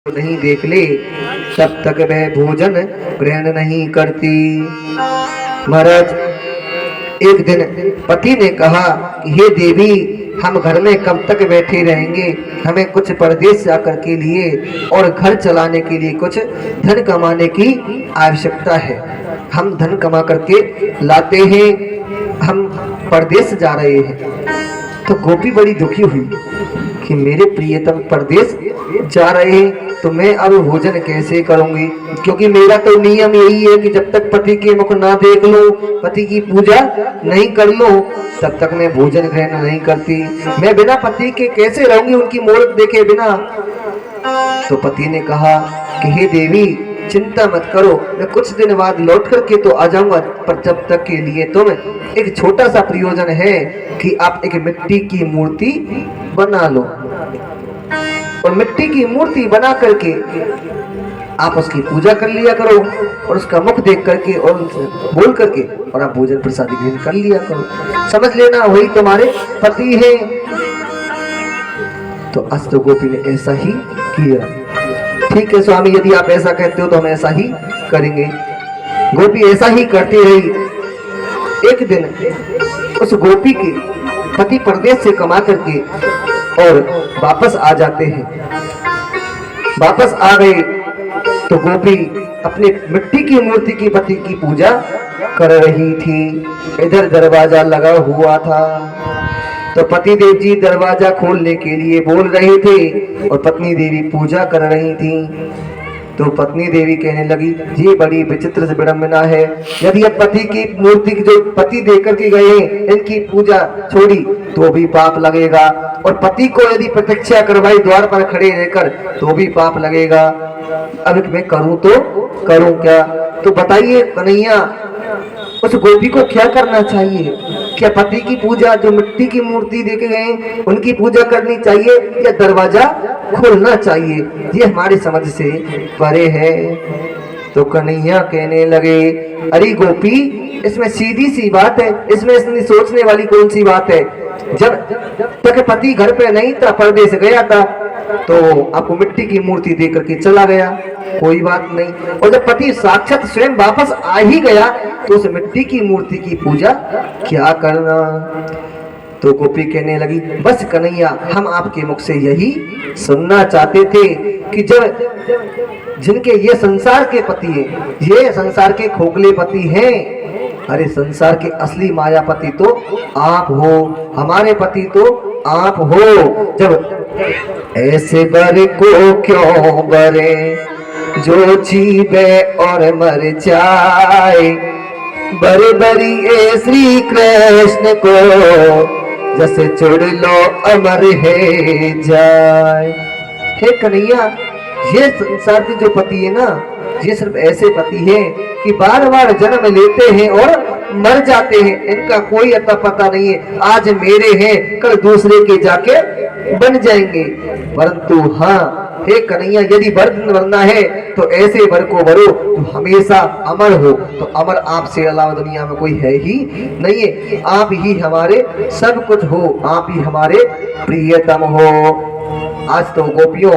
नहीं देख ले तब तक वह भोजन ग्रहण नहीं करती। महाराज, एक दिन पति ने कहा कि हे देवी, हम घर में कब तक बैठे रहेंगे, हमें कुछ परदेश जाकर के लिए और घर चलाने के लिए कुछ धन कमाने की आवश्यकता है। हम धन कमा करके लाते हैं, हम परदेश जा रहे हैं। तो गोपी बड़ी दुखी हुई कि मेरे प्रियतम परदेश जा रहे हैं, तो मैं अब भोजन कैसे करूंगी, क्योंकि मेरा तो नियम यही है कि जब तक पति के मुख ना देख लो, पति की पूजा नहीं कर लो, तब तक मैं भोजन ग्रहण नहीं करती। मैं बिना पति के कैसे रहूंगी, उनकी मूर्त देखे बिना। तो पति ने कहा कि हे देवी, चिंता मत करो, मैं कुछ दिन बाद लौट करके तो आ जाऊंगा, पर जब तक के लिए तुम एक छोटा सा प्रयोजन है कि आप एक मिट्टी की मूर्ति बना लो, और मिट्टी की मूर्ति बना करके आप उसकी पूजा कर लिया करो, और उसका मुख देख करके और बोल करके और आप भोजन प्रसाद ग्रहण कर लिया करो। समझ लेना वही तुम्हारे पति है। तो अस्त गोपी ने ऐसा ही किया। ठीक है स्वामी, यदि आप ऐसा कहते हो तो हम ऐसा ही करेंगे। गोपी ऐसा ही करती रही। एक दिन उस गोपी के पति परदेश से कमा करके और वापस आ जाते हैं। वापस आ गए तो गोपी अपने मिट्टी की मूर्ति की पति की पूजा कर रही थी। इधर दरवाजा लगा हुआ था, तो पति देव जी दरवाजा खोलने के लिए बोल रहे थे और पत्नी देवी पूजा कर रही थी। तो पत्नी देवी कहने लगी, ये बड़ी विचित्र से विडंबना है, यदि अब पति की मूर्ति जो पति देकर के गए इनकी पूजा छोड़ी तो भी पाप लगेगा, और पति को यदि प्रतीक्षा करवाई द्वार पर खड़े रहकर तो भी पाप लगेगा। अब मैं करूं तो करूं क्या? तो बताइए कन्हैया, उस गोपी को क्या करना चाहिए? क्या पति की पूजा जो मिट्टी की मूर्ति देके गए उनकी पूजा करनी चाहिए या दरवाजा खोलना चाहिए? ये हमारी समझ से परे है। तो कन्हैया कहने लगे, अरे गोपी, इसमें सीधी सी बात है, इसमें इतनी सोचने वाली कौन सी बात है? जब तक पति घर पे नहीं था, परदेश गया था, तो आपको मिट्टी की मूर्ति दे करके चला गया, कोई बात नहीं। और जब पति साक्षात स्वयं वापस आ ही गया तो उस मिट्टी की मूर्ति की पूजा क्या करना? तो गोपी कहने लगी, बस कन्हैया, हम आपके मुख से यही सुनना चाहते थे कि जब जिनके ये संसार के पति हैं, ये संसार के खोखले पति हैं, अरे संसार के असली मायापति तो आप हो, हमारे पति तो आप हो। जब ऐसे बर को क्यों बरे जो जीवे और मर जाए, बरे बरी ए श्री कृष्ण को जैसे चुड़ लो अमर है जाए। हे कन्हैया, ये संसार के जो पति है ना, ये सिर्फ ऐसे पति हैं कि बार बार जन्म लेते हैं और मर जाते हैं, इनका कोई अता पता नहीं है। आज मेरे हैं, कल दूसरे के जाके बन जाएंगे। परंतु हाँ हे कन्हैया, यदि वर बनना है तो ऐसे वर को वरो तो हमेशा अमर हो। तो अमर आपसे अलावा दुनिया में कोई है ही नहीं है। आप ही हमारे सब कुछ हो, आप ही हमारे प्रियतम हो। आज तो गोपियों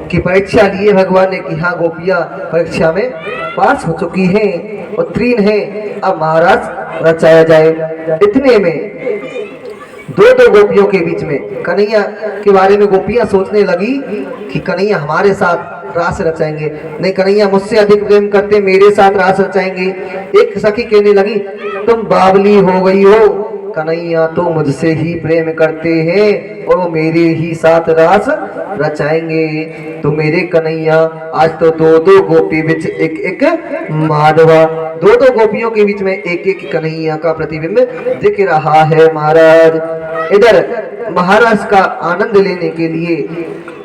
की परीक्षा लिए भगवान ने कि हाँ, गोपियां परीक्षा में पास हो चुकी हैं, उत्तीर्ण हैं, अब महाराज रचाया जाए। इतने में दो गोपियों के बीच में कन्हैया के बारे में गोपियां सोचने लगी कि कन्हैया हमारे साथ रास रचाएंगे, नहीं कन्हैया मुझसे अधिक प्रेम करते, मेरे साथ रास रचाएंगे। एक सखी कहने लगी, तुम बावली हो गई हो, कन्हैया तो मुझसे ही प्रेम करते हैं और वो मेरे ही साथ रास रचाएंगे। तो मेरे कन्हैया, आज तो दो गोपी बीच एक एक माधवा, दो गोपियों के बीच में एक एक कन्हैया का प्रतिबिंब दिख रहा है। महाराज, इधर महाराज का आनंद लेने के लिए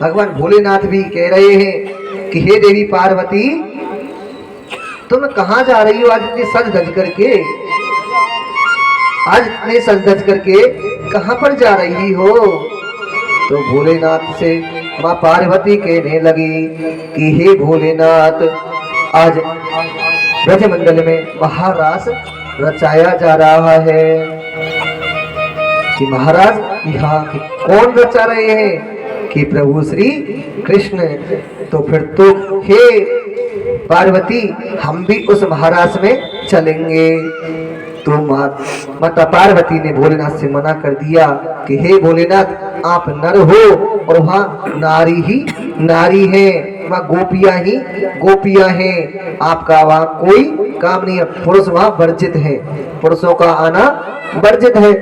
भगवान भोलेनाथ भी कह रहे हैं कि हे देवी पार्वती, तुम कहाँ जा रही हो आज इतनी सज धज करके? आज इतने सज धज करके कहाँ पर जा रही हो? तो भोलेनाथ से माँ पार्वती कहने लगी कि हे भोलेनाथ, आज ब्रजमंडल में महारास रचाया जा रहा है। कि महाराज यहाँ कौन रचा रहे हैं? कि प्रभु श्री कृष्ण। तो फिर तो हे पार्वती हम भी उस महाराज में चलेंगे। तो माता पार्वती ने भोलेनाथ से मना कर दिया कि हे भोलेनाथ आप नर हो और वहाँ नारी ही नारी है, वहाँ गोपियां ही गोपियां हैं, आपका वहाँ कोई काम नहीं है, पुरुष वहाँ वर्जित है, पुरुषों का आना वर्जित है।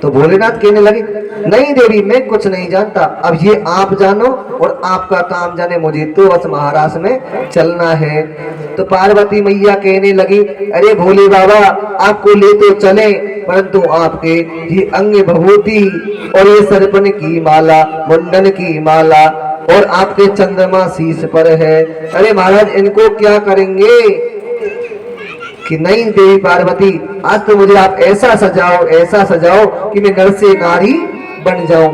तो भोलेनाथ कहने लगे नहीं देवी मैं कुछ नहीं जानता, अब ये आप जानो और आपका काम जाने, मुझे तो बस महाराज में चलना है। तो पार्वती मैया कहने लगी अरे भोले बाबा आपको ले तो चले, परंतु आपके ये अंग भभूति और ये सरपन की माला, मुंडन की माला और आपके चंद्रमा शीश पर है, अरे महाराज इनको क्या करेंगे। कि नहीं देवी पार्वती आज तो मुझे आप ऐसा सजाओ कि मैं नर से नारी बन जाऊं।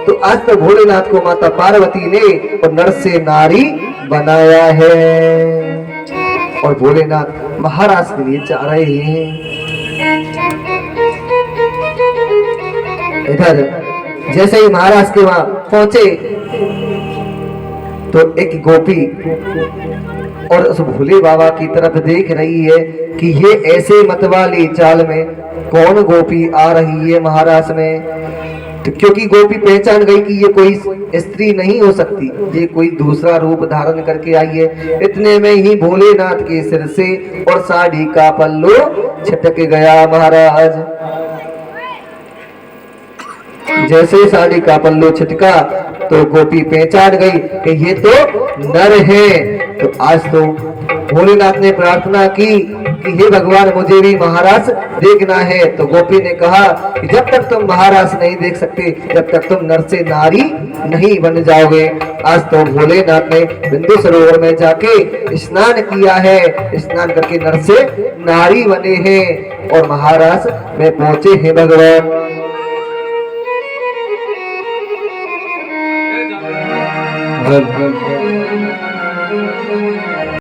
तो आज तो भोलेनाथ को माता पार्वती ने और नर से नारी बनाया है और भोलेनाथ महाराज के लिए जा रहे हैं। इधर जैसे ही महाराज के वहां पहुंचे तो एक गोपी और उस भोले बाबा की तरफ देख रही है कि ये ऐसे मतवाली चाल में कौन गोपी आ रही है महाराज में। तो क्योंकि गोपी पहचान गई कि ये कोई स्त्री नहीं हो सकती, ये कोई दूसरा रूप धारण करके आई है। इतने में ही भोलेनाथ के सिर से और साड़ी का पल्लू छिटक गया महाराज। जैसे साड़ी का पल्लू छिटका तो गोपी पहचान गई कि ये तो नर है। तो आज तो भोलेनाथ ने प्रार्थना की कि हे भगवान मुझे भी महाराज देखना है। तो गोपी ने कहा कि जब तक तुम महाराज नहीं देख सकते जब तक तुम नर से नारी नहीं बन जाओगे। आज तो भोलेनाथ ने बिंदु सरोवर में जाके स्नान किया है, स्नान करके नर से नारी बने हैं और महाराज में पहुंचे हैं भगवान।